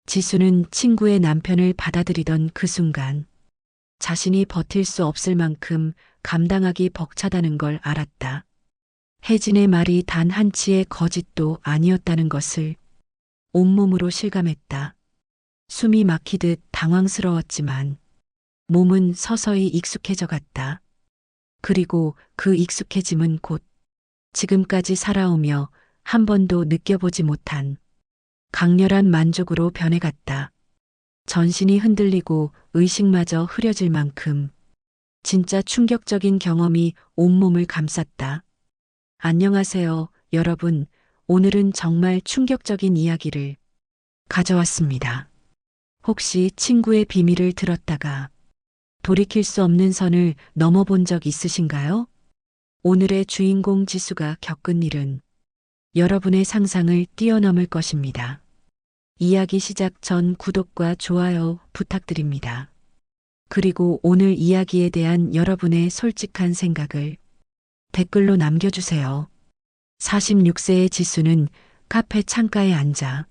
지수는 친구의 남편을 받아들이던 그 순간 자신이 버틸 수 없을 만큼 감당하기 벅차다는 걸 알았다. 혜진의 말이 단 한치의 거짓도 아니었다는 것을 온몸으로 실감했다. 숨이 막히듯 당황스러웠지만 몸은 서서히 익숙해져 갔다. 그리고 그 익숙해짐은 곧 지금까지 살아오며 한 번도 느껴보지 못한 강렬한 만족으로 변해갔다. 전신이 흔들리고 의식마저 흐려질 만큼 진짜 충격적인 경험이 온몸을 감쌌다. 안녕하세요, 여러분. 오늘은 정말 충격적인 이야기를 가져왔습니다. 혹시 친구의 비밀을 들었다가 돌이킬 수 없는 선을 넘어본 적 있으신가요? 오늘의 주인공 지수가 겪은 일은 여러분의 상상을 뛰어넘을 것입니다. 이야기 시작 전 구독과 좋아요 부탁드립니다. 그리고 오늘 이야기에 대한 여러분의 솔직한 생각을 댓글로 남겨주세요. 46세의 지수는 카페 창가에 앉아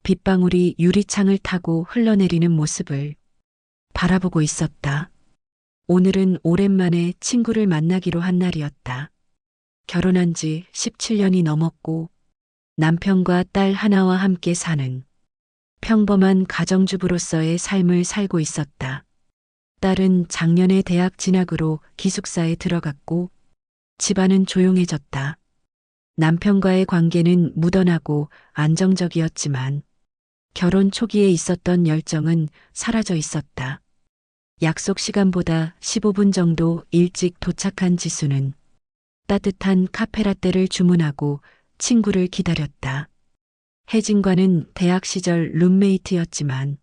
빗방울이 유리창을 타고 흘러내리는 모습을 바라보고 있었다. 오늘은 오랜만에 친구를 만나기로 한 날이었다. 결혼한 지 17년이 넘었고 남편과 딸 하나와 함께 사는 평범한 가정주부로서의 삶을 살고 있었다. 딸은 작년에 대학 진학으로 기숙사에 들어갔고 집안은 조용해졌다. 남편과의 관계는 무던하고 안정적이었지만 결혼 초기에 있었던 열정은 사라져 있었다. 약속 시간보다 15분 정도 일찍 도착한 지수는 따뜻한 카페라떼를 주문하고 친구를 기다렸다. 혜진과는 대학 시절 룸메이트였지만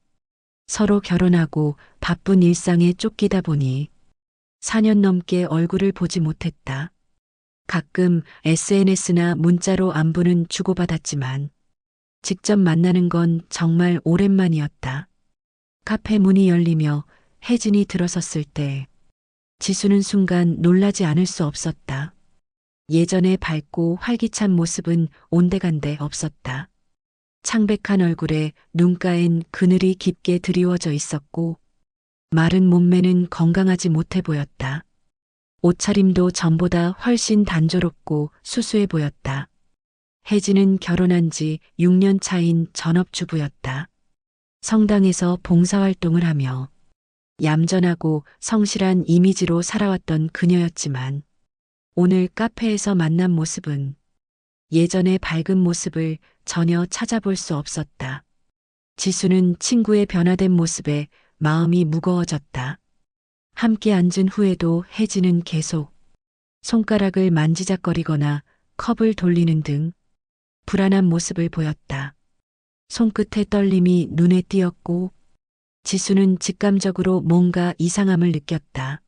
서로 결혼하고 바쁜 일상에 쫓기다 보니 4년 넘게 얼굴을 보지 못했다. 가끔 SNS나 문자로 안부는 주고받았지만 직접 만나는 건 정말 오랜만이었다. 카페 문이 열리며 혜진이 들어섰을 때 지수는 순간 놀라지 않을 수 없었다. 예전의 밝고 활기찬 모습은 온데간데 없었다. 창백한 얼굴에 눈가엔 그늘이 깊게 드리워져 있었고 마른 몸매는 건강하지 못해 보였다. 옷차림도 전보다 훨씬 단조롭고 수수해 보였다. 혜진은 결혼한 지 6년 차인 전업주부였다. 성당에서 봉사활동을 하며 얌전하고 성실한 이미지로 살아왔던 그녀였지만 오늘 카페에서 만난 모습은 예전의 밝은 모습을 전혀 찾아볼 수 없었다. 지수는 친구의 변화된 모습에 마음이 무거워졌다. 함께 앉은 후에도 혜진은 계속 손가락을 만지작거리거나 컵을 돌리는 등 불안한 모습을 보였다. 손끝의 떨림이 눈에 띄었고 지수는 직감적으로 뭔가 이상함을 느꼈다.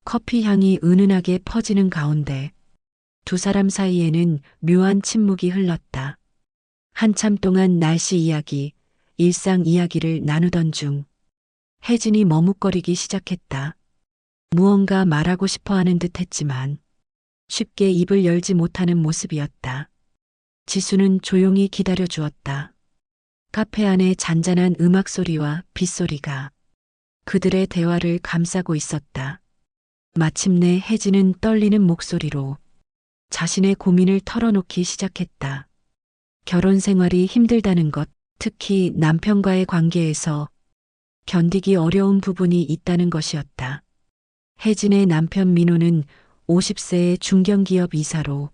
커피 향이 은은하게 퍼지는 가운데 두 사람 사이에는 묘한 침묵이 흘렀다. 한참 동안 날씨 이야기, 일상 이야기를 나누던 중 혜진이 머뭇거리기 시작했다. 무언가 말하고 싶어 하는 듯 했지만 쉽게 입을 열지 못하는 모습이었다. 지수는 조용히 기다려 주었다. 카페 안에 잔잔한 음악 소리와 빗소리가 그들의 대화를 감싸고 있었다. 마침내 혜진은 떨리는 목소리로 자신의 고민을 털어놓기 시작했다. 결혼 생활이 힘들다는 것, 특히 남편과의 관계에서 견디기 어려운 부분이 있다는 것이었다. 혜진의 남편 민호는 50세의 중견기업 이사로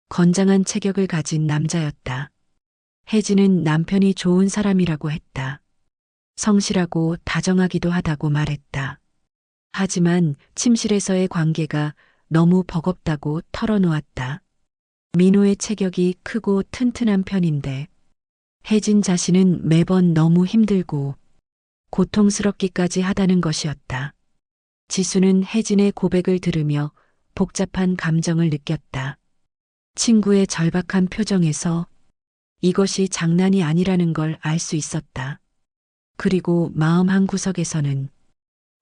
건장한 체격을 가진 남자였다. 혜진은 남편이 좋은 사람이라고 했다. 성실하고 다정하기도 하다고 말했다. 하지만 침실에서의 관계가 너무 버겁다고 털어놓았다. 민호의 체격이 크고 튼튼한 편인데 혜진 자신은 매번 너무 힘들고 고통스럽기까지 하다는 것이었다. 지수는 혜진의 고백을 들으며 복잡한 감정을 느꼈다. 친구의 절박한 표정에서 이것이 장난이 아니라는 걸 알 수 있었다. 그리고 마음 한구석에서는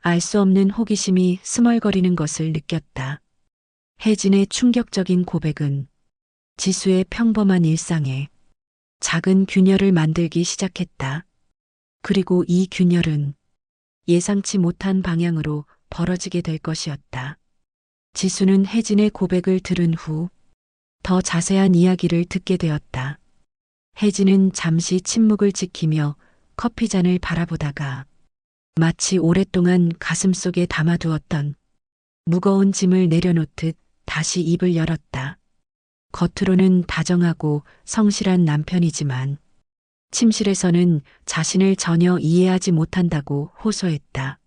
알 수 없는 호기심이 스멀거리는 것을 느꼈다. 혜진의 충격적인 고백은 지수의 평범한 일상에 작은 균열을 만들기 시작했다. 그리고 이 균열은 예상치 못한 방향으로 벌어지게 될 것이었다. 지수는 혜진의 고백을 들은 후 더 자세한 이야기를 듣게 되었다. 혜진은 잠시 침묵을 지키며 커피잔을 바라보다가 마치 오랫동안 가슴속에 담아두었던 무거운 짐을 내려놓듯 다시 입을 열었다. 겉으로는 다정하고 성실한 남편이지만 침실에서는 자신을 전혀 이해하지 못한다고 호소했다.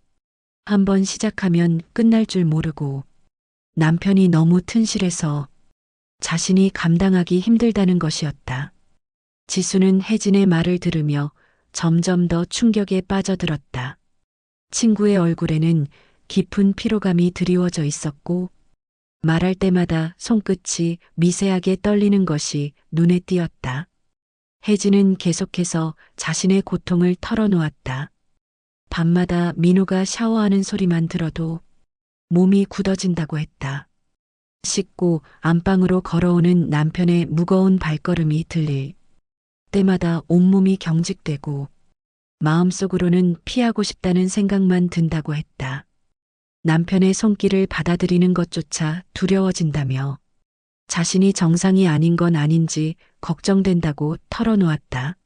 한번 시작하면 끝날 줄 모르고 남편이 너무 튼실해서 자신이 감당하기 힘들다는 것이었다. 지수는 혜진의 말을 들으며 점점 더 충격에 빠져들었다. 친구의 얼굴에는 깊은 피로감이 드리워져 있었고 말할 때마다 손끝이 미세하게 떨리는 것이 눈에 띄었다. 혜진은 계속해서 자신의 고통을 털어놓았다. 밤마다 민호가 샤워하는 소리만 들어도 몸이 굳어진다고 했다. 씻고 안방으로 걸어오는 남편의 무거운 발걸음이 들릴 때마다 온몸이 경직되고 마음속으로는 피하고 싶다는 생각만 든다고 했다. 남편의 손길을 받아들이는 것조차 두려워진다며 자신이 정상이 아닌 건 아닌지 걱정된다고 털어놓았다.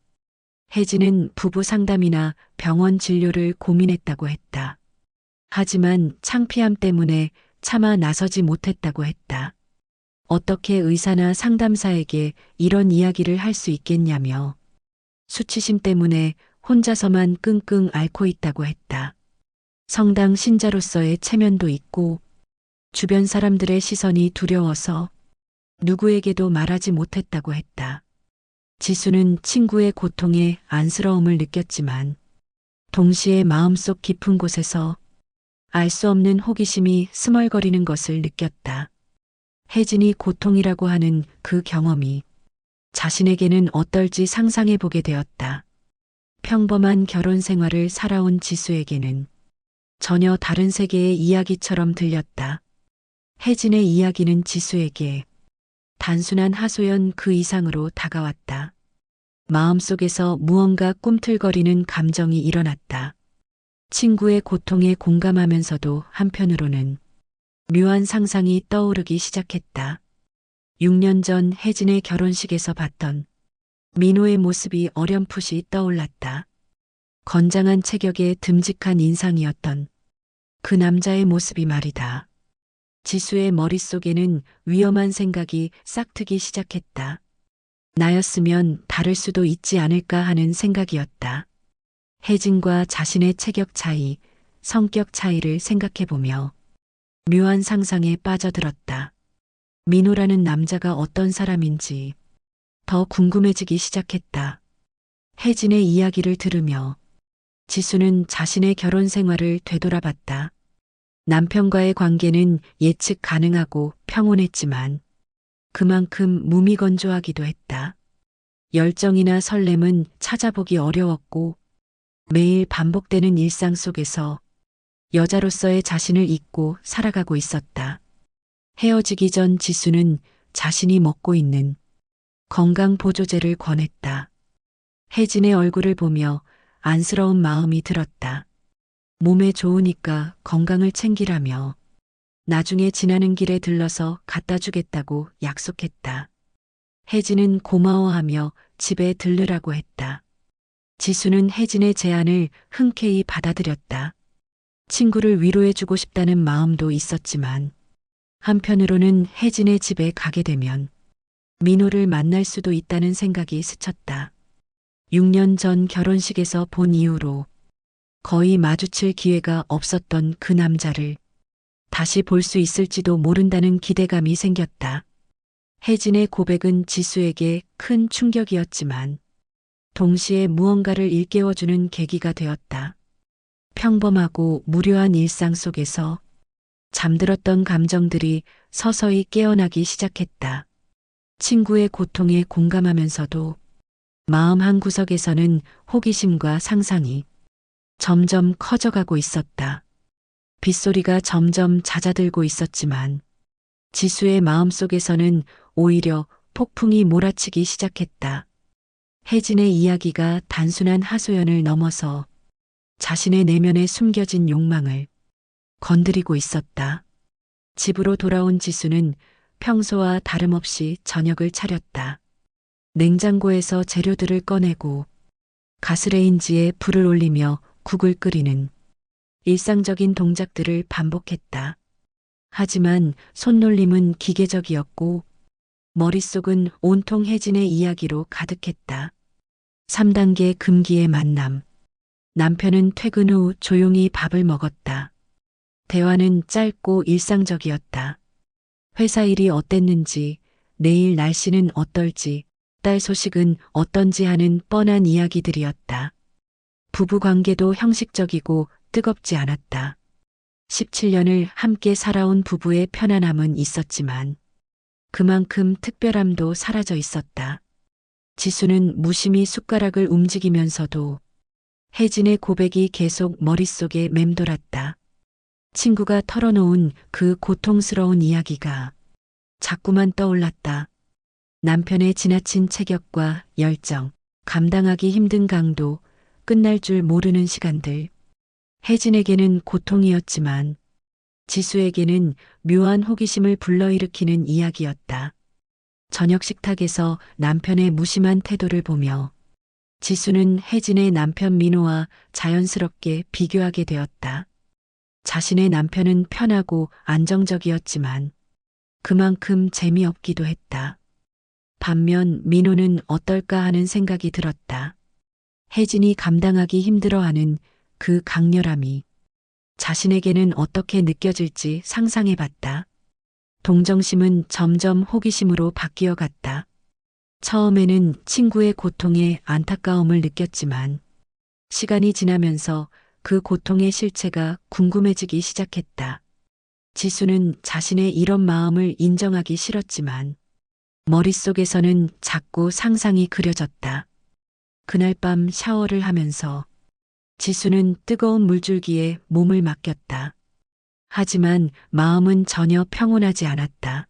혜진은 부부 상담이나 병원 진료를 고민했다고 했다. 하지만 창피함 때문에 차마 나서지 못했다고 했다. 어떻게 의사나 상담사에게 이런 이야기를 할 수 있겠냐며 수치심 때문에 혼자서만 끙끙 앓고 있다고 했다. 성당 신자로서의 체면도 있고 주변 사람들의 시선이 두려워서 누구에게도 말하지 못했다고 했다. 지수는 친구의 고통에 안쓰러움을 느꼈지만 동시에 마음속 깊은 곳에서 알 수 없는 호기심이 스멀거리는 것을 느꼈다. 혜진이 고통이라고 하는 그 경험이 자신에게는 어떨지 상상해 보게 되었다. 평범한 결혼 생활을 살아온 지수에게는 전혀 다른 세계의 이야기처럼 들렸다. 혜진의 이야기는 지수에게 단순한 하소연 그 이상으로 다가왔다. 마음속에서 무언가 꿈틀거리는 감정이 일어났다. 친구의 고통에 공감하면서도 한편으로는 묘한 상상이 떠오르기 시작했다. 6년 전 혜진의 결혼식에서 봤던 민호의 모습이 어렴풋이 떠올랐다. 건장한 체격에 듬직한 인상이었던 그 남자의 모습이 말이다. 지수의 머릿속에는 위험한 생각이 싹트기 시작했다. 나였으면 다를 수도 있지 않을까 하는 생각이었다. 혜진과 자신의 체격 차이, 성격 차이를 생각해보며 묘한 상상에 빠져들었다. 민호라는 남자가 어떤 사람인지 더 궁금해지기 시작했다. 혜진의 이야기를 들으며 지수는 자신의 결혼 생활을 되돌아봤다. 남편과의 관계는 예측 가능하고 평온했지만 그만큼 무미건조하기도 했다. 열정이나 설렘은 찾아보기 어려웠고 매일 반복되는 일상 속에서 여자로서의 자신을 잊고 살아가고 있었다. 헤어지기 전 지수는 자신이 먹고 있는 건강보조제를 권했다. 혜진의 얼굴을 보며 안쓰러운 마음이 들었다. 몸에 좋으니까 건강을 챙기라며 나중에 지나는 길에 들러서 갖다 주겠다고 약속했다. 혜진은 고마워하며 집에 들르라고 했다. 지수는 혜진의 제안을 흔쾌히 받아들였다. 친구를 위로해주고 싶다는 마음도 있었지만 한편으로는 혜진의 집에 가게 되면 민호를 만날 수도 있다는 생각이 스쳤다. 6년 전 결혼식에서 본 이후로 거의 마주칠 기회가 없었던 그 남자를 다시 볼 수 있을지도 모른다는 기대감이 생겼다. 혜진의 고백은 지수에게 큰 충격이었지만 동시에 무언가를 일깨워주는 계기가 되었다. 평범하고 무료한 일상 속에서 잠들었던 감정들이 서서히 깨어나기 시작했다. 친구의 고통에 공감하면서도 마음 한구석에서는 호기심과 상상이 점점 커져가고 있었다. 빗소리가 점점 잦아들고 있었지만 지수의 마음속에서는 오히려 폭풍이 몰아치기 시작했다. 혜진의 이야기가 단순한 하소연을 넘어서 자신의 내면에 숨겨진 욕망을 건드리고 있었다. 집으로 돌아온 지수는 평소와 다름없이 저녁을 차렸다. 냉장고에서 재료들을 꺼내고 가스레인지에 불을 올리며 국을 끓이는 일상적인 동작들을 반복했다. 하지만 손놀림은 기계적이었고 머릿속은 온통 혜진의 이야기로 가득했다. 3단계 금기의 만남. 남편은 퇴근 후 조용히 밥을 먹었다. 대화는 짧고 일상적이었다. 회사 일이 어땠는지, 내일 날씨는 어떨지, 딸 소식은 어떤지 하는 뻔한 이야기들이었다. 부부 관계도 형식적이고 뜨겁지 않았다. 17년을 함께 살아온 부부의 편안함은 있었지만 그만큼 특별함도 사라져 있었다. 지수는 무심히 숟가락을 움직이면서도 혜진의 고백이 계속 머릿속에 맴돌았다. 친구가 털어놓은 그 고통스러운 이야기가 자꾸만 떠올랐다. 남편의 지나친 체격과 열정, 감당하기 힘든 강도, 끝날 줄 모르는 시간들. 혜진에게는 고통이었지만 지수에게는 묘한 호기심을 불러일으키는 이야기였다. 저녁 식탁에서 남편의 무심한 태도를 보며 지수는 혜진의 남편 민호와 자연스럽게 비교하게 되었다. 자신의 남편은 편하고 안정적이었지만 그만큼 재미없기도 했다. 반면 민호는 어떨까 하는 생각이 들었다. 혜진이 감당하기 힘들어하는 그 강렬함이 자신에게는 어떻게 느껴질지 상상해 봤다. 동정심은 점점 호기심으로 바뀌어 갔다. 처음에는 친구의 고통에 안타까움을 느꼈지만 시간이 지나면서 그 고통의 실체가 궁금해지기 시작했다. 지수는 자신의 이런 마음을 인정하기 싫었지만 머릿속에서는 자꾸 상상이 그려졌다. 그날 밤 샤워를 하면서 지수는 뜨거운 물줄기에 몸을 맡겼다. 하지만 마음은 전혀 평온하지 않았다.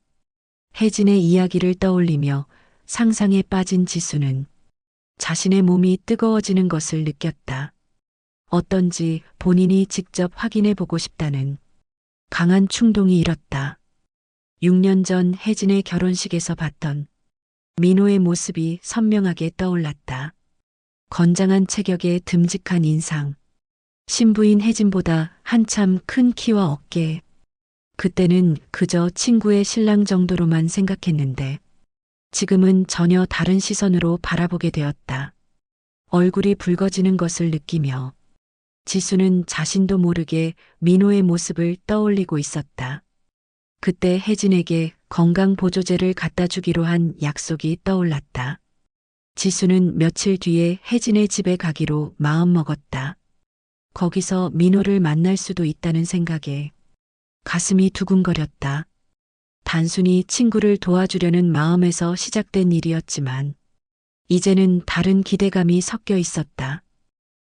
혜진의 이야기를 떠올리며 상상에 빠진 지수는 자신의 몸이 뜨거워지는 것을 느꼈다. 어떤지 본인이 직접 확인해 보고 싶다는 강한 충동이 일었다. 6년 전 혜진의 결혼식에서 봤던 민호의 모습이 선명하게 떠올랐다. 건장한 체격에 듬직한 인상, 신부인 혜진보다 한참 큰 키와 어깨. 그때는 그저 친구의 신랑 정도로만 생각했는데 지금은 전혀 다른 시선으로 바라보게 되었다. 얼굴이 붉어지는 것을 느끼며 지수는 자신도 모르게 민호의 모습을 떠올리고 있었다. 그때 혜진에게 건강보조제를 갖다 주기로 한 약속이 떠올랐다. 지수는 며칠 뒤에 혜진의 집에 가기로 마음먹었다. 거기서 민호를 만날 수도 있다는 생각에 가슴이 두근거렸다. 단순히 친구를 도와주려는 마음에서 시작된 일이었지만 이제는 다른 기대감이 섞여 있었다.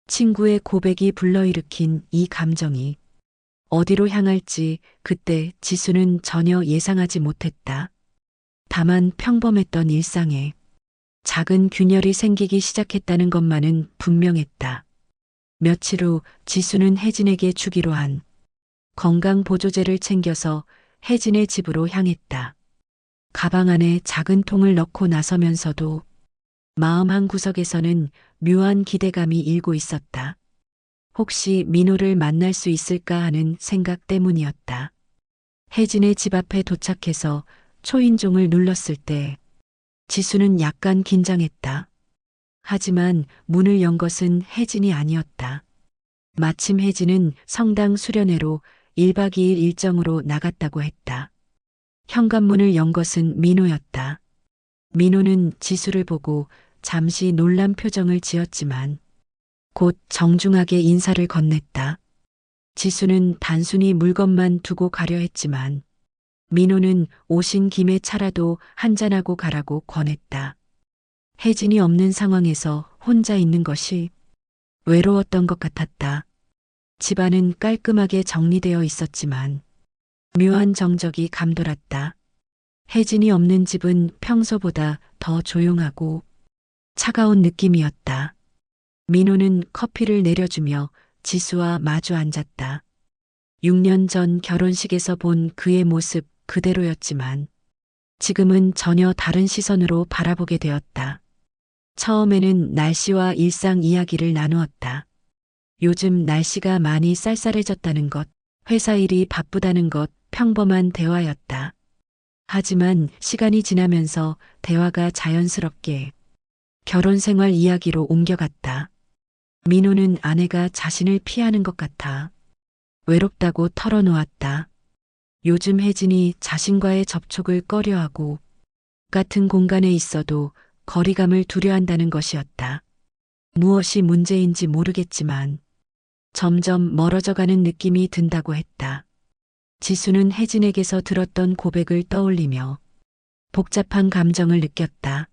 친구의 고백이 불러일으킨 이 감정이 어디로 향할지 그때 지수는 전혀 예상하지 못했다. 다만 평범했던 일상에 작은 균열이 생기기 시작했다는 것만은 분명했다. 며칠 후 지수는 혜진에게 주기로 한 건강보조제를 챙겨서 혜진의 집으로 향했다. 가방 안에 작은 통을 넣고 나서면서도 마음 한구석에서는 묘한 기대감이 일고 있었다. 혹시 민호를 만날 수 있을까 하는 생각 때문이었다. 혜진의 집 앞에 도착해서 초인종을 눌렀을 때 지수는 약간 긴장했다. 하지만 문을 연 것은 혜진이 아니었다. 마침 혜진은 성당 수련회로 1박 2일 일정으로 나갔다고 했다. 현관문을 연 것은 민호였다. 민호는 지수를 보고 잠시 놀란 표정을 지었지만 곧 정중하게 인사를 건넸다. 지수는 단순히 물건만 두고 가려 했지만 민호는 오신 김에 차라도 한잔하고 가라고 권했다. 혜진이 없는 상황에서 혼자 있는 것이 외로웠던 것 같았다. 집안은 깔끔하게 정리되어 있었지만 묘한 정적이 감돌았다. 혜진이 없는 집은 평소보다 더 조용하고 차가운 느낌이었다. 민호는 커피를 내려주며 지수와 마주 앉았다. 6년 전 결혼식에서 본 그의 모습 그대로였지만 지금은 전혀 다른 시선으로 바라보게 되었다. 처음에는 날씨와 일상 이야기를 나누었다. 요즘 날씨가 많이 쌀쌀해졌다는 것, 회사 일이 바쁘다는 것, 평범한 대화였다. 하지만 시간이 지나면서 대화가 자연스럽게 결혼 생활 이야기로 옮겨갔다. 민호는 아내가 자신을 피하는 것 같아 외롭다고 털어놓았다. 요즘 혜진이 자신과의 접촉을 꺼려하고 같은 공간에 있어도 거리감을 두려워한다는 것이었다. 무엇이 문제인지 모르겠지만 점점 멀어져가는 느낌이 든다고 했다. 지수는 혜진에게서 들었던 고백을 떠올리며 복잡한 감정을 느꼈다.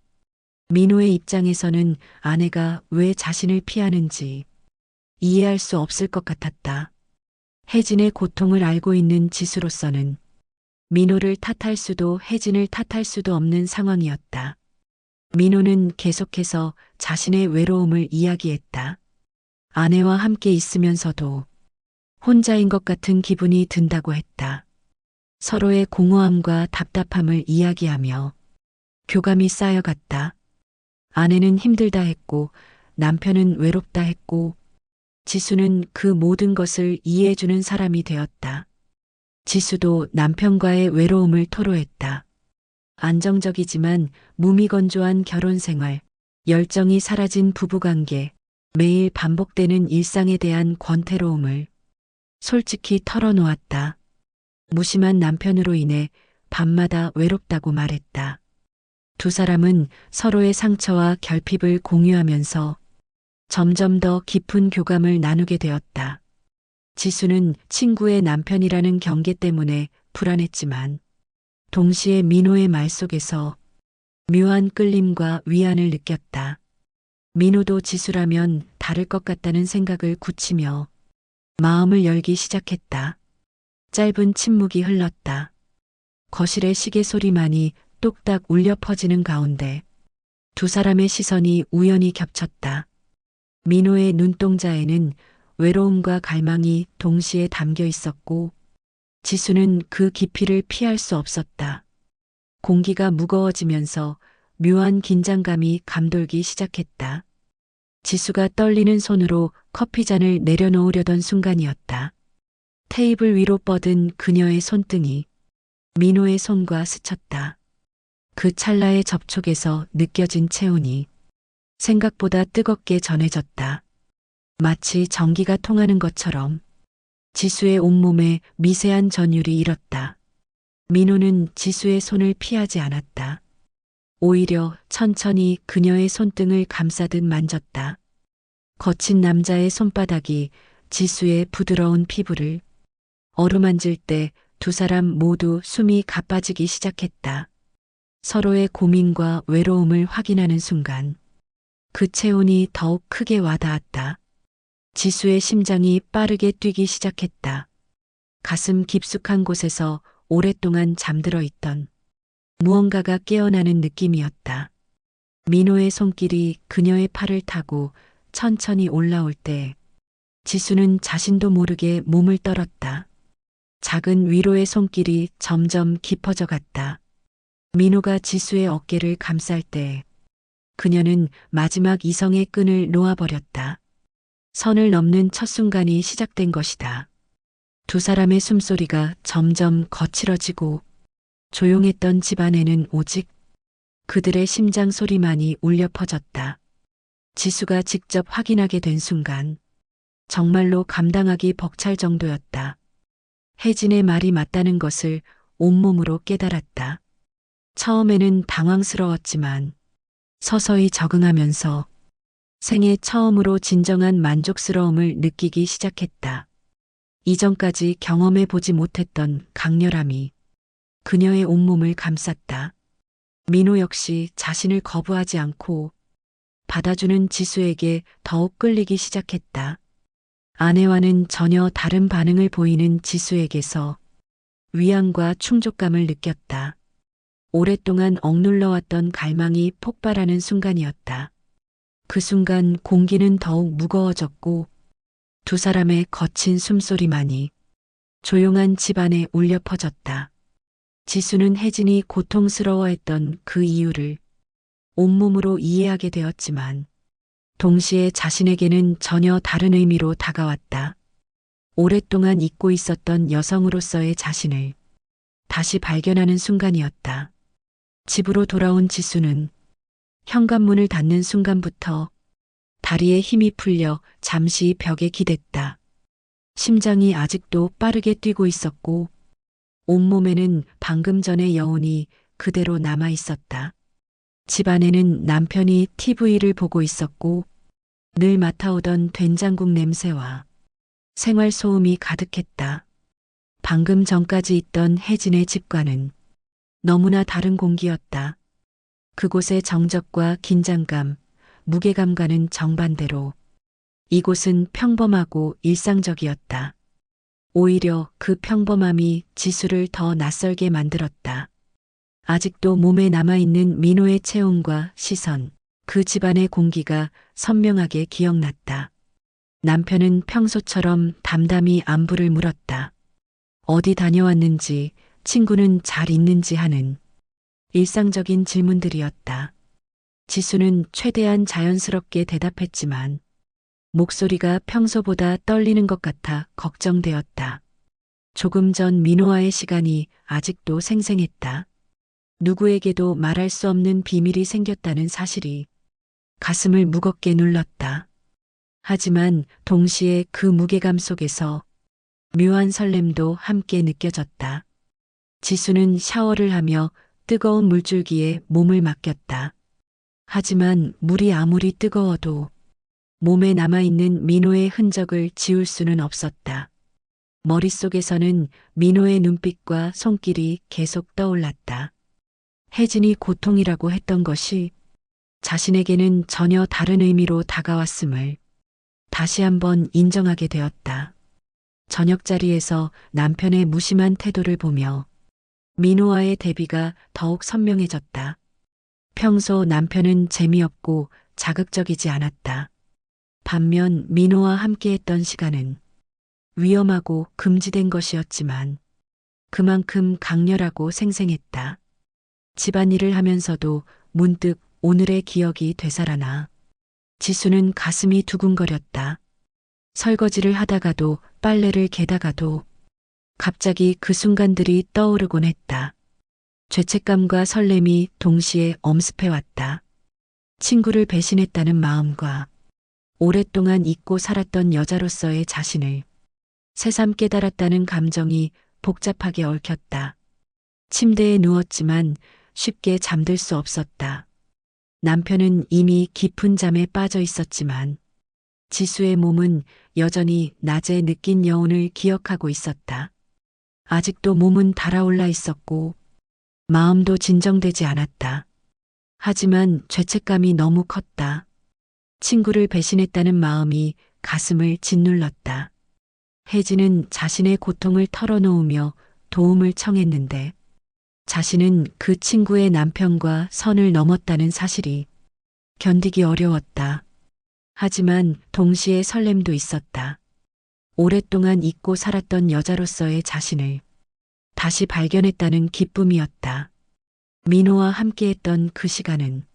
민호의 입장에서는 아내가 왜 자신을 피하는지 이해할 수 없을 것 같았다. 혜진의 고통을 알고 있는 지수로서는 민호를 탓할 수도 혜진을 탓할 수도 없는 상황이었다. 민호는 계속해서 자신의 외로움을 이야기했다. 아내와 함께 있으면서도 혼자인 것 같은 기분이 든다고 했다. 서로의 공허함과 답답함을 이야기하며 교감이 쌓여갔다. 아내는 힘들다 했고 남편은 외롭다 했고 지수는 그 모든 것을 이해해주는 사람이 되었다. 지수도 남편과의 외로움을 토로했다. 안정적이지만 무미건조한 결혼 생활, 열정이 사라진 부부관계, 매일 반복되는 일상에 대한 권태로움을 솔직히 털어놓았다. 무심한 남편으로 인해 밤마다 외롭다고 말했다. 두 사람은 서로의 상처와 결핍을 공유하면서 점점 더 깊은 교감을 나누게 되었다. 지수는 친구의 남편이라는 경계 때문에 불안했지만 동시에 민호의 말 속에서 묘한 끌림과 위안을 느꼈다. 민호도 지수라면 다를 것 같다는 생각을 굳히며 마음을 열기 시작했다. 짧은 침묵이 흘렀다. 거실의 시계 소리만이 똑딱 울려 퍼지는 가운데 두 사람의 시선이 우연히 겹쳤다. 민호의 눈동자에는 외로움과 갈망이 동시에 담겨 있었고 지수는 그 깊이를 피할 수 없었다. 공기가 무거워지면서 묘한 긴장감이 감돌기 시작했다. 지수가 떨리는 손으로 커피잔을 내려놓으려던 순간이었다. 테이블 위로 뻗은 그녀의 손등이 민호의 손과 스쳤다. 그 찰나의 접촉에서 느껴진 체온이 생각보다 뜨겁게 전해졌다. 마치 전기가 통하는 것처럼 지수의 온몸에 미세한 전율이 일었다. 민호는 지수의 손을 피하지 않았다. 오히려 천천히 그녀의 손등을 감싸듯 만졌다. 거친 남자의 손바닥이 지수의 부드러운 피부를 어루만질 때 두 사람 모두 숨이 가빠지기 시작했다. 서로의 고민과 외로움을 확인하는 순간 그 체온이 더욱 크게 와닿았다. 지수의 심장이 빠르게 뛰기 시작했다. 가슴 깊숙한 곳에서 오랫동안 잠들어 있던 무언가가 깨어나는 느낌이었다. 민호의 손길이 그녀의 팔을 타고 천천히 올라올 때 지수는 자신도 모르게 몸을 떨었다. 작은 위로의 손길이 점점 깊어져 갔다. 민호가 지수의 어깨를 감쌀 때 그녀는 마지막 이성의 끈을 놓아버렸다. 선을 넘는 첫 순간이 시작된 것이다. 두 사람의 숨소리가 점점 거칠어지고 조용했던 집안에는 오직 그들의 심장 소리만이 울려 퍼졌다. 지수가 직접 확인하게 된 순간 정말로 감당하기 벅찰 정도였다. 혜진의 말이 맞다는 것을 온몸으로 깨달았다. 처음에는 당황스러웠지만 서서히 적응하면서 생애 처음으로 진정한 만족스러움을 느끼기 시작했다. 이전까지 경험해 보지 못했던 강렬함이 그녀의 온몸을 감쌌다. 민호 역시 자신을 거부하지 않고 받아주는 지수에게 더욱 끌리기 시작했다. 아내와는 전혀 다른 반응을 보이는 지수에게서 위안과 충족감을 느꼈다. 오랫동안 억눌러왔던 갈망이 폭발하는 순간이었다. 그 순간 공기는 더욱 무거워졌고 두 사람의 거친 숨소리만이 조용한 집안에 울려 퍼졌다. 지수는 혜진이 고통스러워했던 그 이유를 온몸으로 이해하게 되었지만 동시에 자신에게는 전혀 다른 의미로 다가왔다. 오랫동안 잊고 있었던 여성으로서의 자신을 다시 발견하는 순간이었다. 집으로 돌아온 지수는 현관문을 닫는 순간부터 다리에 힘이 풀려 잠시 벽에 기댔다. 심장이 아직도 빠르게 뛰고 있었고 온몸에는 방금 전의 여운이 그대로 남아 있었다. 집안에는 남편이 TV를 보고 있었고 늘 맡아오던 된장국 냄새와 생활 소음이 가득했다. 방금 전까지 있던 혜진의 집과는 너무나 다른 공기였다. 그곳의 정적과 긴장감, 무게감과는 정반대로 이곳은 평범하고 일상적이었다. 오히려 그 평범함이 지수를 더 낯설게 만들었다. 아직도 몸에 남아있는 민호의 체온과 시선, 그 집안의 공기가 선명하게 기억났다. 남편은 평소처럼 담담히 안부를 물었다. 어디 다녀왔는지, 친구는 잘 있는지 하는 일상적인 질문들이었다. 지수는 최대한 자연스럽게 대답했지만 목소리가 평소보다 떨리는 것 같아 걱정되었다. 조금 전 민호와의 시간이 아직도 생생했다. 누구에게도 말할 수 없는 비밀이 생겼다는 사실이 가슴을 무겁게 눌렀다. 하지만 동시에 그 무게감 속에서 묘한 설렘도 함께 느껴졌다. 지수는 샤워를 하며 뜨거운 물줄기에 몸을 맡겼다. 하지만 물이 아무리 뜨거워도 몸에 남아있는 민호의 흔적을 지울 수는 없었다. 머릿속에서는 민호의 눈빛과 손길이 계속 떠올랐다. 혜진이 고통이라고 했던 것이 자신에게는 전혀 다른 의미로 다가왔음을 다시 한번 인정하게 되었다. 저녁 자리에서 남편의 무심한 태도를 보며 민호와의 대비가 더욱 선명해졌다. 평소 남편은 재미없고 자극적이지 않았다. 반면 민호와 함께했던 시간은 위험하고 금지된 것이었지만 그만큼 강렬하고 생생했다. 집안일을 하면서도 문득 오늘의 기억이 되살아나 지수는 가슴이 두근거렸다. 설거지를 하다가도 빨래를 개다가도 갑자기 그 순간들이 떠오르곤 했다. 죄책감과 설렘이 동시에 엄습해왔다. 친구를 배신했다는 마음과 오랫동안 잊고 살았던 여자로서의 자신을 새삼 깨달았다는 감정이 복잡하게 얽혔다. 침대에 누웠지만 쉽게 잠들 수 없었다. 남편은 이미 깊은 잠에 빠져 있었지만 지수의 몸은 여전히 낮에 느낀 여운을 기억하고 있었다. 아직도 몸은 달아올라 있었고 마음도 진정되지 않았다. 하지만 죄책감이 너무 컸다. 친구를 배신했다는 마음이 가슴을 짓눌렀다. 혜진은 자신의 고통을 털어놓으며 도움을 청했는데 자신은 그 친구의 남편과 선을 넘었다는 사실이 견디기 어려웠다. 하지만 동시에 설렘도 있었다. 오랫동안 잊고 살았던 여자로서의 자신을 다시 발견했다는 기쁨이었다. 민호와 함께했던 그 시간은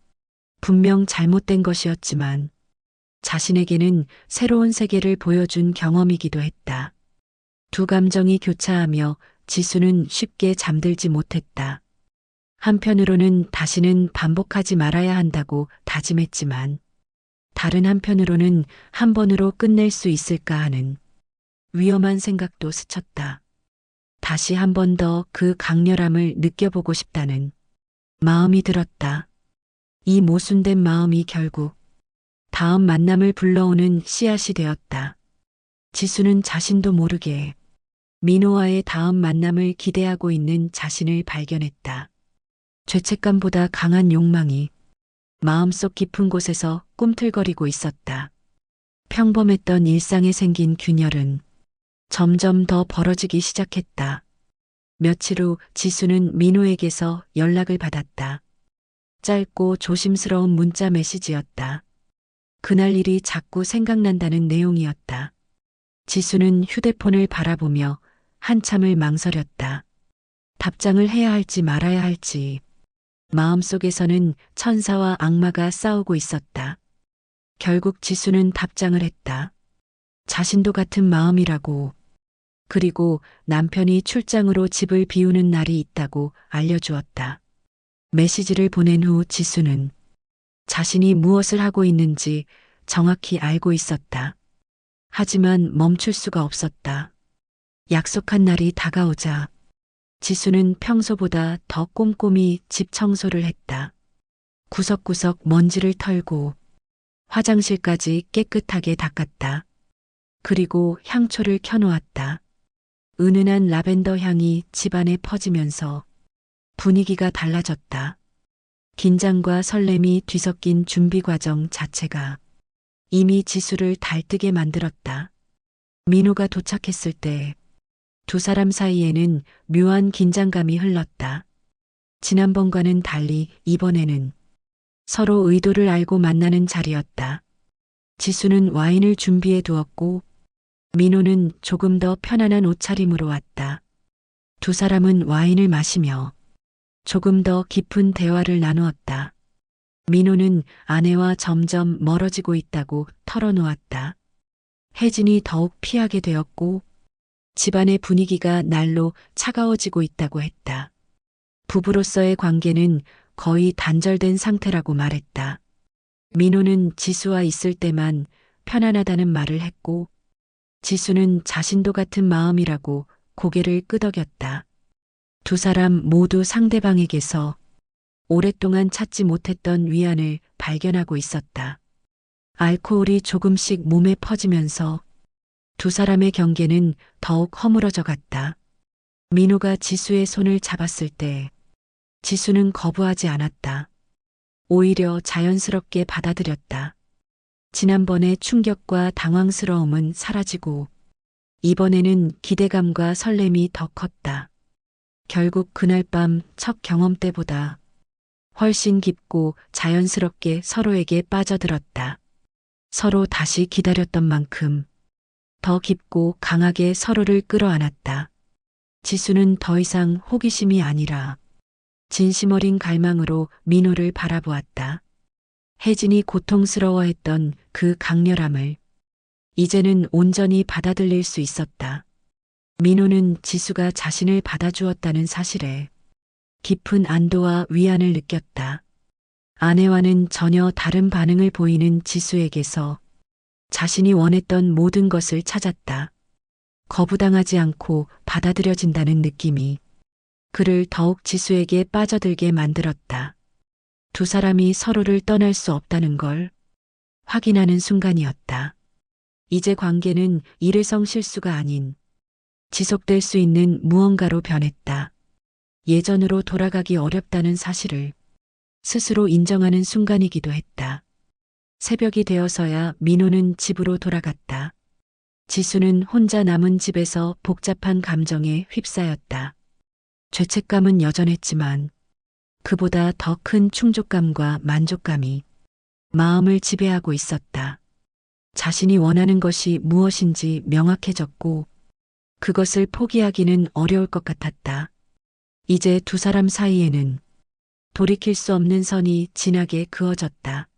분명 잘못된 것이었지만 자신에게는 새로운 세계를 보여준 경험이기도 했다. 두 감정이 교차하며 지수는 쉽게 잠들지 못했다. 한편으로는 다시는 반복하지 말아야 한다고 다짐했지만 다른 한편으로는 한 번으로 끝낼 수 있을까 하는 위험한 생각도 스쳤다. 다시 한 번 더 그 강렬함을 느껴보고 싶다는 마음이 들었다. 이 모순된 마음이 결국 다음 만남을 불러오는 씨앗이 되었다. 지수는 자신도 모르게 민호와의 다음 만남을 기대하고 있는 자신을 발견했다. 죄책감보다 강한 욕망이 마음속 깊은 곳에서 꿈틀거리고 있었다. 평범했던 일상에 생긴 균열은 점점 더 벌어지기 시작했다. 며칠 후 지수는 민호에게서 연락을 받았다. 짧고 조심스러운 문자 메시지였다. 그날 일이 자꾸 생각난다는 내용이었다. 지수는 휴대폰을 바라보며 한참을 망설였다. 답장을 해야 할지 말아야 할지. 마음속에서는 천사와 악마가 싸우고 있었다. 결국 지수는 답장을 했다. 자신도 같은 마음이라고. 그리고 남편이 출장으로 집을 비우는 날이 있다고 알려주었다. 메시지를 보낸 후 지수는 자신이 무엇을 하고 있는지 정확히 알고 있었다. 하지만 멈출 수가 없었다. 약속한 날이 다가오자 지수는 평소보다 더 꼼꼼히 집 청소를 했다. 구석구석 먼지를 털고 화장실까지 깨끗하게 닦았다. 그리고 향초를 켜놓았다. 은은한 라벤더 향이 집안에 퍼지면서 분위기가 달라졌다. 긴장과 설렘이 뒤섞인 준비 과정 자체가 이미 지수를 달뜨게 만들었다. 민호가 도착했을 때 두 사람 사이에는 묘한 긴장감이 흘렀다. 지난번과는 달리 이번에는 서로 의도를 알고 만나는 자리였다. 지수는 와인을 준비해 두었고 민호는 조금 더 편안한 옷차림으로 왔다. 두 사람은 와인을 마시며 조금 더 깊은 대화를 나누었다. 민호는 아내와 점점 멀어지고 있다고 털어놓았다. 혜진이 더욱 피하게 되었고 집안의 분위기가 날로 차가워지고 있다고 했다. 부부로서의 관계는 거의 단절된 상태라고 말했다. 민호는 지수와 있을 때만 편안하다는 말을 했고 지수는 자신도 같은 마음이라고 고개를 끄덕였다. 두 사람 모두 상대방에게서 오랫동안 찾지 못했던 위안을 발견하고 있었다. 알코올이 조금씩 몸에 퍼지면서 두 사람의 경계는 더욱 허물어져 갔다. 민호가 지수의 손을 잡았을 때 지수는 거부하지 않았다. 오히려 자연스럽게 받아들였다. 지난번의 충격과 당황스러움은 사라지고 이번에는 기대감과 설렘이 더 컸다. 결국 그날 밤 첫 경험 때보다 훨씬 깊고 자연스럽게 서로에게 빠져들었다. 서로 다시 기다렸던 만큼 더 깊고 강하게 서로를 끌어안았다. 지수는 더 이상 호기심이 아니라 진심 어린 갈망으로 민호를 바라보았다. 혜진이 고통스러워했던 그 강렬함을 이제는 온전히 받아들일 수 있었다. 민호는 지수가 자신을 받아주었다는 사실에 깊은 안도와 위안을 느꼈다. 아내와는 전혀 다른 반응을 보이는 지수에게서 자신이 원했던 모든 것을 찾았다. 거부당하지 않고 받아들여진다는 느낌이 그를 더욱 지수에게 빠져들게 만들었다. 두 사람이 서로를 떠날 수 없다는 걸 확인하는 순간이었다. 이제 관계는 일회성 실수가 아닌 지속될 수 있는 무언가로 변했다. 예전으로 돌아가기 어렵다는 사실을 스스로 인정하는 순간이기도 했다. 새벽이 되어서야 민호는 집으로 돌아갔다. 지수는 혼자 남은 집에서 복잡한 감정에 휩싸였다. 죄책감은 여전했지만 그보다 더 큰 충족감과 만족감이 마음을 지배하고 있었다. 자신이 원하는 것이 무엇인지 명확해졌고 그것을 포기하기는 어려울 것 같았다. 이제 두 사람 사이에는 돌이킬 수 없는 선이 진하게 그어졌다.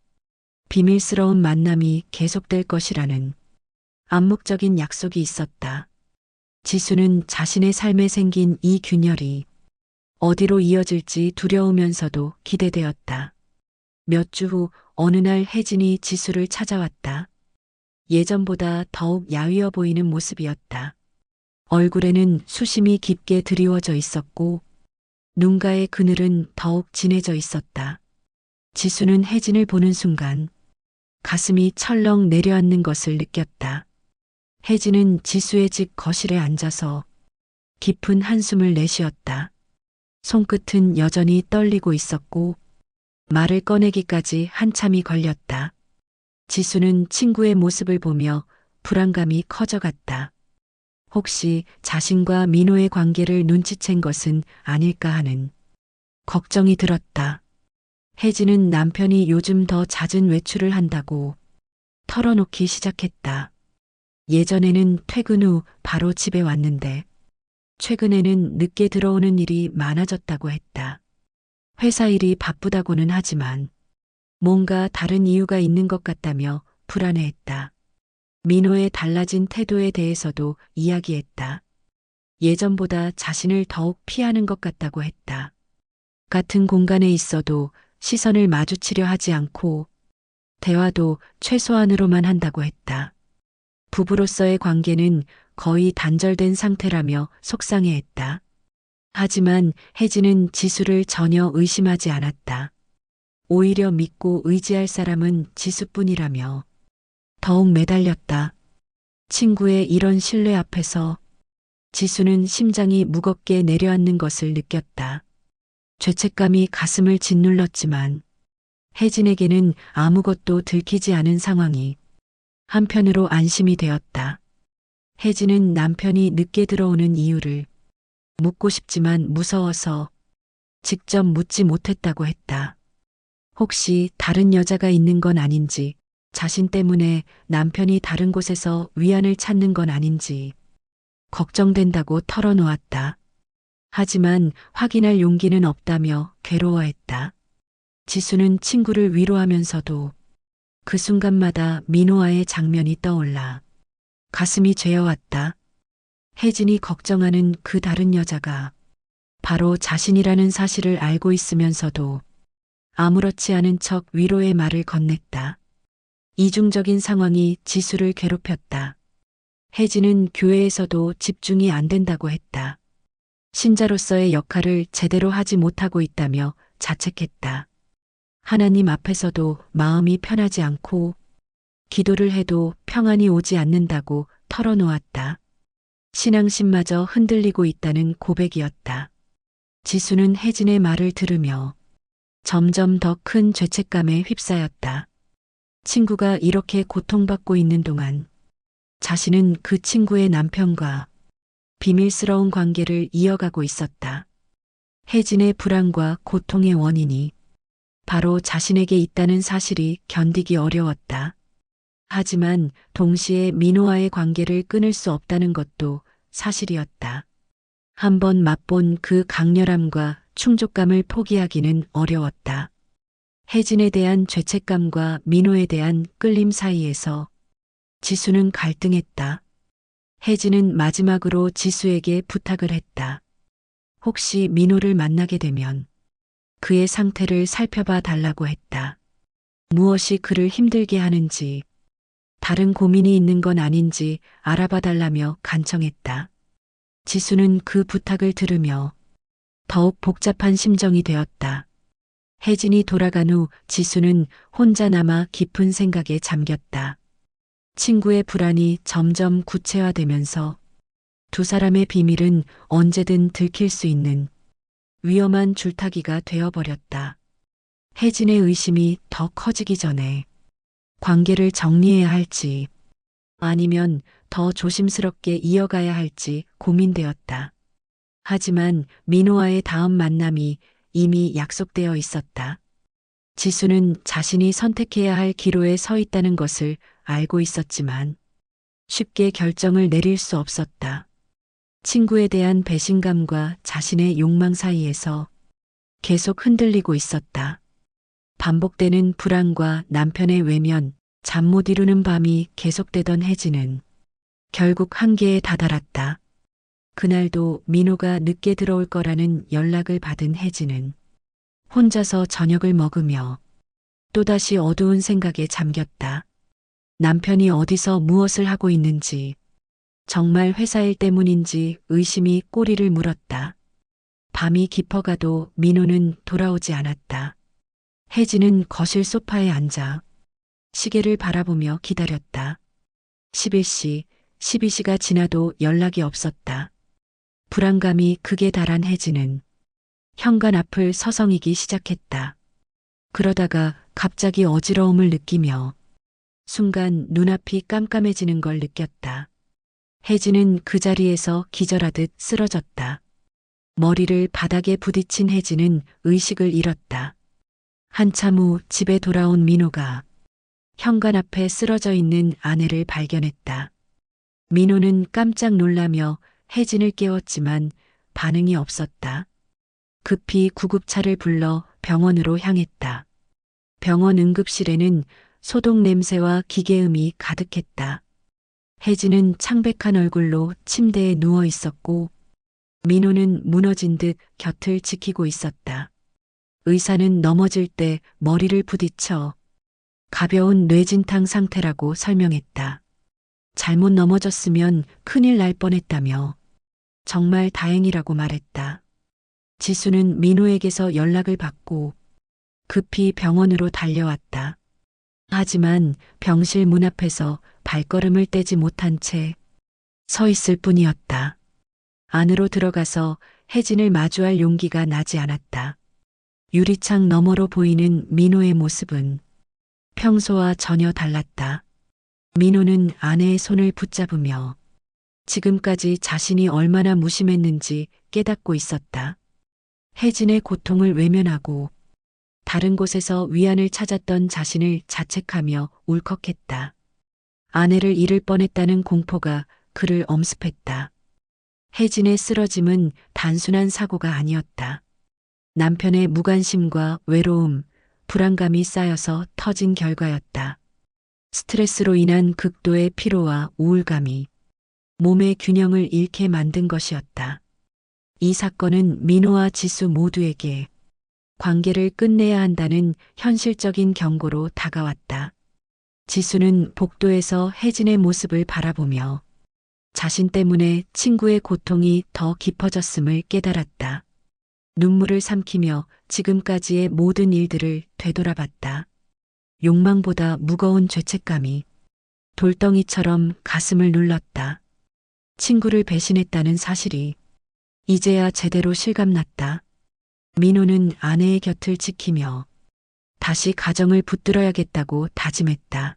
비밀스러운 만남이 계속될 것이라는 암묵적인 약속이 있었다. 지수는 자신의 삶에 생긴 이 균열이 어디로 이어질지 두려우면서도 기대되었다. 몇 주 후 어느 날 혜진이 지수를 찾아왔다. 예전보다 더욱 야위어 보이는 모습이었다. 얼굴에는 수심이 깊게 드리워져 있었고 눈가의 그늘은 더욱 진해져 있었다. 지수는 혜진을 보는 순간 가슴이 철렁 내려앉는 것을 느꼈다. 혜진은 지수의 집 거실에 앉아서 깊은 한숨을 내쉬었다. 손끝은 여전히 떨리고 있었고 말을 꺼내기까지 한참이 걸렸다. 지수는 친구의 모습을 보며 불안감이 커져갔다. 혹시 자신과 민호의 관계를 눈치챈 것은 아닐까 하는 걱정이 들었다. 혜진은 남편이 요즘 더 잦은 외출을 한다고 털어놓기 시작했다. 예전에는 퇴근 후 바로 집에 왔는데 최근에는 늦게 들어오는 일이 많아졌다고 했다. 회사 일이 바쁘다고는 하지만 뭔가 다른 이유가 있는 것 같다며 불안해했다. 민호의 달라진 태도에 대해서도 이야기했다. 예전보다 자신을 더욱 피하는 것 같다고 했다. 같은 공간에 있어도 시선을 마주치려 하지 않고 대화도 최소한으로만 한다고 했다. 부부로서의 관계는 거의 단절된 상태라며 속상해했다. 하지만 혜진은 지수를 전혀 의심하지 않았다. 오히려 믿고 의지할 사람은 지수뿐이라며 더욱 매달렸다. 친구의 이런 신뢰 앞에서 지수는 심장이 무겁게 내려앉는 것을 느꼈다. 죄책감이 가슴을 짓눌렀지만 혜진에게는 아무것도 들키지 않은 상황이 한편으로 안심이 되었다. 혜진은 남편이 늦게 들어오는 이유를 묻고 싶지만 무서워서 직접 묻지 못했다고 했다. 혹시 다른 여자가 있는 건 아닌지, 자신 때문에 남편이 다른 곳에서 위안을 찾는 건 아닌지 걱정된다고 털어놓았다. 하지만 확인할 용기는 없다며 괴로워했다. 지수는 친구를 위로하면서도 그 순간마다 민호와의 장면이 떠올라 가슴이 죄어왔다. 혜진이 걱정하는 그 다른 여자가 바로 자신이라는 사실을 알고 있으면서도 아무렇지 않은 척 위로의 말을 건넸다. 이중적인 상황이 지수를 괴롭혔다. 혜진은 교회에서도 집중이 안 된다고 했다. 신자로서의 역할을 제대로 하지 못하고 있다며 자책했다. 하나님 앞에서도 마음이 편하지 않고 기도를 해도 평안이 오지 않는다고 털어놓았다. 신앙심마저 흔들리고 있다는 고백이었다. 지수는 혜진의 말을 들으며 점점 더 큰 죄책감에 휩싸였다. 친구가 이렇게 고통받고 있는 동안 자신은 그 친구의 남편과 비밀스러운 관계를 이어가고 있었다. 혜진의 불안과 고통의 원인이 바로 자신에게 있다는 사실이 견디기 어려웠다. 하지만 동시에 민호와의 관계를 끊을 수 없다는 것도 사실이었다. 한번 맛본 그 강렬함과 충족감을 포기하기는 어려웠다. 혜진에 대한 죄책감과 민호에 대한 끌림 사이에서 지수는 갈등했다. 혜진은 마지막으로 지수에게 부탁을 했다. 혹시 민호를 만나게 되면 그의 상태를 살펴봐 달라고 했다. 무엇이 그를 힘들게 하는지, 다른 고민이 있는 건 아닌지 알아봐 달라며 간청했다. 지수는 그 부탁을 들으며 더욱 복잡한 심정이 되었다. 혜진이 돌아간 후 지수는 혼자 남아 깊은 생각에 잠겼다. 친구의 불안이 점점 구체화되면서 두 사람의 비밀은 언제든 들킬 수 있는 위험한 줄타기가 되어버렸다. 혜진의 의심이 더 커지기 전에 관계를 정리해야 할지 아니면 더 조심스럽게 이어가야 할지 고민되었다. 하지만 민호와의 다음 만남이 이미 약속되어 있었다. 지수는 자신이 선택해야 할 기로에 서 있다는 것을 알고 있었지만 쉽게 결정을 내릴 수 없었다. 친구에 대한 배신감과 자신의 욕망 사이에서 계속 흔들리고 있었다. 반복되는 불안과 남편의 외면, 잠 못 이루는 밤이 계속되던 혜진은 결국 한계에 다다랐다. 그날도 민호가 늦게 들어올 거라는 연락을 받은 혜진은 혼자서 저녁을 먹으며 또다시 어두운 생각에 잠겼다. 남편이 어디서 무엇을 하고 있는지, 정말 회사 일 때문인지 의심이 꼬리를 물었다. 밤이 깊어가도 민호는 돌아오지 않았다. 혜진은 거실 소파에 앉아 시계를 바라보며 기다렸다. 11시, 12시가 지나도 연락이 없었다. 불안감이 극에 달한 혜진은 현관 앞을 서성이기 시작했다. 그러다가 갑자기 어지러움을 느끼며 순간 눈앞이 깜깜해지는 걸 느꼈다. 혜진은 그 자리에서 기절하듯 쓰러졌다. 머리를 바닥에 부딪힌 혜진은 의식을 잃었다. 한참 후 집에 돌아온 민호가 현관 앞에 쓰러져 있는 아내를 발견했다. 민호는 깜짝 놀라며 혜진을 깨웠지만 반응이 없었다. 급히 구급차를 불러 병원으로 향했다. 병원 응급실에는 소독 냄새와 기계음이 가득했다. 혜진은 창백한 얼굴로 침대에 누워 있었고 민호는 무너진 듯 곁을 지키고 있었다. 의사는 넘어질 때 머리를 부딪혀 가벼운 뇌진탕 상태라고 설명했다. 잘못 넘어졌으면 큰일 날 뻔했다며 정말 다행이라고 말했다. 지수는 민호에게서 연락을 받고 급히 병원으로 달려왔다. 하지만 병실 문 앞에서 발걸음을 떼지 못한 채 서 있을 뿐이었다. 안으로 들어가서 혜진을 마주할 용기가 나지 않았다. 유리창 너머로 보이는 민호의 모습은 평소와 전혀 달랐다. 민호는 아내의 손을 붙잡으며 지금까지 자신이 얼마나 무심했는지 깨닫고 있었다. 혜진의 고통을 외면하고 다른 곳에서 위안을 찾았던 자신을 자책하며 울컥했다. 아내를 잃을 뻔했다는 공포가 그를 엄습했다. 혜진의 쓰러짐은 단순한 사고가 아니었다. 남편의 무관심과 외로움, 불안감이 쌓여서 터진 결과였다. 스트레스로 인한 극도의 피로와 우울감이 몸의 균형을 잃게 만든 것이었다. 이 사건은 민호와 지수 모두에게 관계를 끝내야 한다는 현실적인 경고로 다가왔다. 지수는 복도에서 혜진의 모습을 바라보며 자신 때문에 친구의 고통이 더 깊어졌음을 깨달았다. 눈물을 삼키며 지금까지의 모든 일들을 되돌아봤다. 욕망보다 무거운 죄책감이 돌덩이처럼 가슴을 눌렀다. 친구를 배신했다는 사실이 이제야 제대로 실감났다. 민호는 아내의 곁을 지키며 다시 가정을 붙들어야겠다고 다짐했다.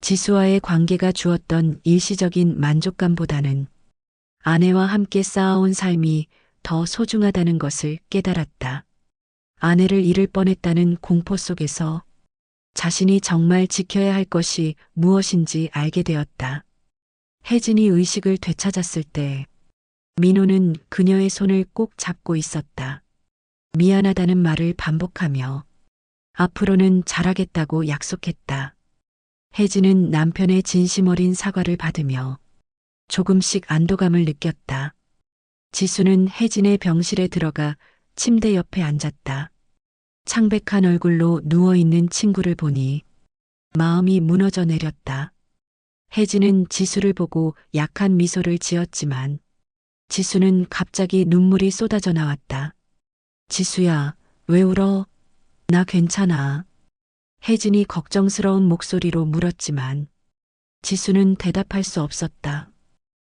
지수와의 관계가 주었던 일시적인 만족감보다는 아내와 함께 쌓아온 삶이 더 소중하다는 것을 깨달았다. 아내를 잃을 뻔했다는 공포 속에서 자신이 정말 지켜야 할 것이 무엇인지 알게 되었다. 혜진이 의식을 되찾았을 때 민호는 그녀의 손을 꼭 잡고 있었다. 미안하다는 말을 반복하며 앞으로는 잘하겠다고 약속했다. 혜진은 남편의 진심 어린 사과를 받으며 조금씩 안도감을 느꼈다. 지수는 혜진의 병실에 들어가 침대 옆에 앉았다. 창백한 얼굴로 누워있는 친구를 보니 마음이 무너져 내렸다. 혜진은 지수를 보고 약한 미소를 지었지만 지수는 갑자기 눈물이 쏟아져 나왔다. 지수야, 왜 울어? 나 괜찮아. 혜진이 걱정스러운 목소리로 물었지만 지수는 대답할 수 없었다.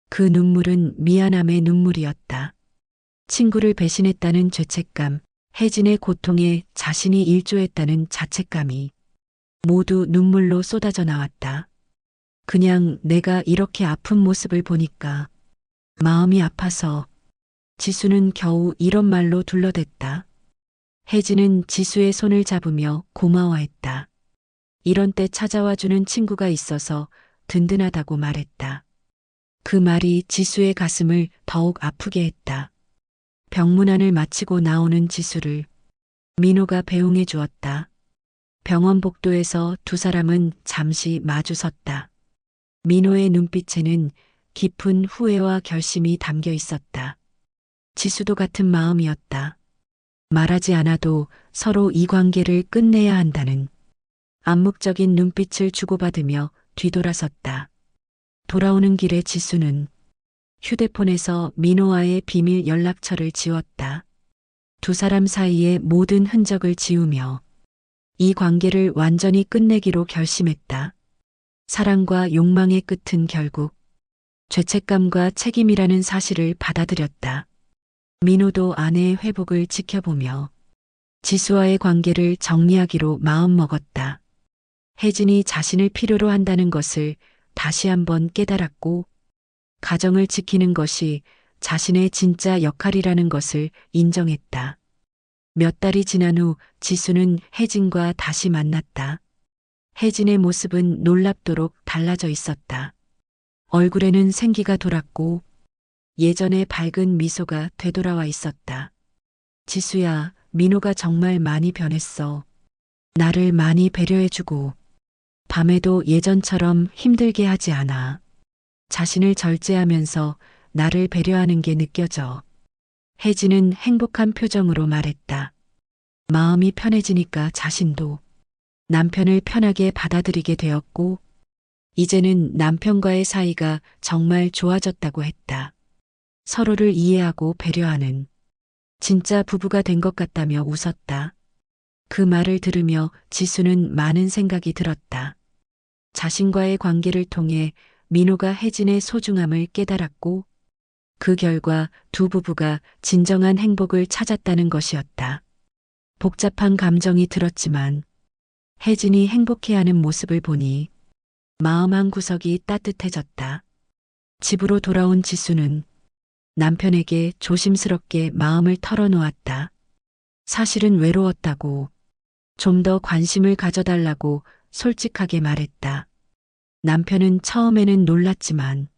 그 눈물은 미안함의 눈물이었다. 친구를 배신했다는 죄책감, 혜진의 고통에 자신이 일조했다는 자책감이 모두 눈물로 쏟아져 나왔다. 그냥 내가 이렇게 아픈 모습을 보니까 마음이 아파서. 지수는 겨우 이런 말로 둘러댔다. 혜진은 지수의 손을 잡으며 고마워했다. 이런 때 찾아와주는 친구가 있어서 든든하다고 말했다. 그 말이 지수의 가슴을 더욱 아프게 했다. 병문안을 마치고 나오는 지수를 민호가 배웅해 주었다. 병원 복도에서 두 사람은 잠시 마주 섰다. 민호의 눈빛에는 깊은 후회와 결심이 담겨 있었다. 지수도 같은 마음이었다. 말하지 않아도 서로 이 관계를 끝내야 한다는 암묵적인 눈빛을 주고받으며 뒤돌아섰다. 돌아오는 길에 지수는 휴대폰에서 민호와의 비밀 연락처를 지웠다. 두 사람 사이의 모든 흔적을 지우며 이 관계를 완전히 끝내기로 결심했다. 사랑과 욕망의 끝은 결국 죄책감과 책임이라는 사실을 받아들였다. 민호도 아내의 회복을 지켜보며 지수와의 관계를 정리하기로 마음먹었다. 혜진이 자신을 필요로 한다는 것을 다시 한번 깨달았고 가정을 지키는 것이 자신의 진짜 역할이라는 것을 인정했다. 몇 달이 지난 후 지수는 혜진과 다시 만났다. 혜진의 모습은 놀랍도록 달라져 있었다. 얼굴에는 생기가 돌았고 예전의 밝은 미소가 되돌아와 있었다. 지수야, 민호가 정말 많이 변했어. 나를 많이 배려해주고 밤에도 예전처럼 힘들게 하지 않아. 자신을 절제하면서 나를 배려하는 게 느껴져. 혜진은 행복한 표정으로 말했다. 마음이 편해지니까 자신도 남편을 편하게 받아들이게 되었고, 이제는 남편과의 사이가 정말 좋아졌다고 했다. 서로를 이해하고 배려하는 진짜 부부가 된 것 같다며 웃었다. 그 말을 들으며 지수는 많은 생각이 들었다. 자신과의 관계를 통해 민호가 혜진의 소중함을 깨달았고, 그 결과 두 부부가 진정한 행복을 찾았다는 것이었다. 복잡한 감정이 들었지만 혜진이 행복해하는 모습을 보니 마음 한구석이 따뜻해졌다. 집으로 돌아온 지수는 남편에게 조심스럽게 마음을 털어놓았다. 사실은 외로웠다고, 좀 더 관심을 가져달라고 솔직하게 말했다. 남편은 처음에는 놀랐지만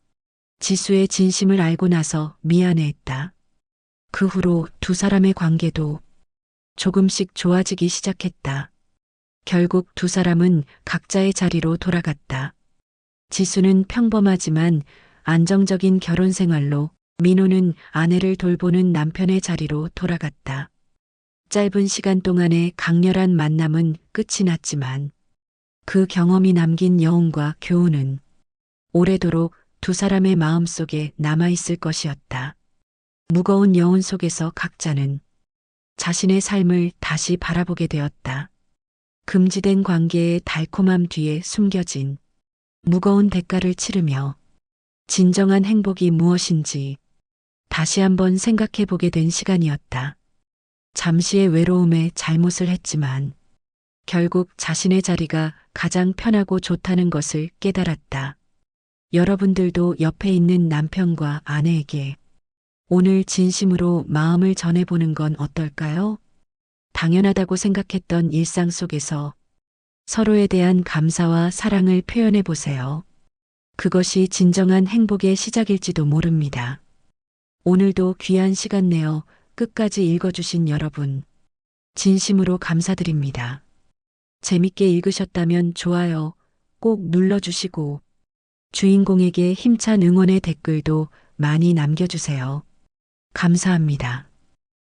지수의 진심을 알고 나서 미안해했다. 그 후로 두 사람의 관계도 조금씩 좋아지기 시작했다. 결국 두 사람은 각자의 자리로 돌아갔다. 지수는 평범하지만 안정적인 결혼 생활로, 민호는 아내를 돌보는 남편의 자리로 돌아갔다. 짧은 시간 동안의 강렬한 만남은 끝이 났지만 그 경험이 남긴 여운과 교훈은 오래도록 두 사람의 마음속에 남아있을 것이었다. 무거운 여운 속에서 각자는 자신의 삶을 다시 바라보게 되었다. 금지된 관계의 달콤함 뒤에 숨겨진 무거운 대가를 치르며 진정한 행복이 무엇인지 다시 한번 생각해 보게 된 시간이었다. 잠시의 외로움에 잘못을 했지만 결국 자신의 자리가 가장 편하고 좋다는 것을 깨달았다. 여러분들도 옆에 있는 남편과 아내에게 오늘 진심으로 마음을 전해보는 건 어떨까요? 당연하다고 생각했던 일상 속에서 서로에 대한 감사와 사랑을 표현해 보세요. 그것이 진정한 행복의 시작일지도 모릅니다. 오늘도 귀한 시간 내어 끝까지 읽어주신 여러분, 진심으로 감사드립니다. 재밌게 읽으셨다면 좋아요 꼭 눌러주시고 주인공에게 힘찬 응원의 댓글도 많이 남겨주세요. 감사합니다.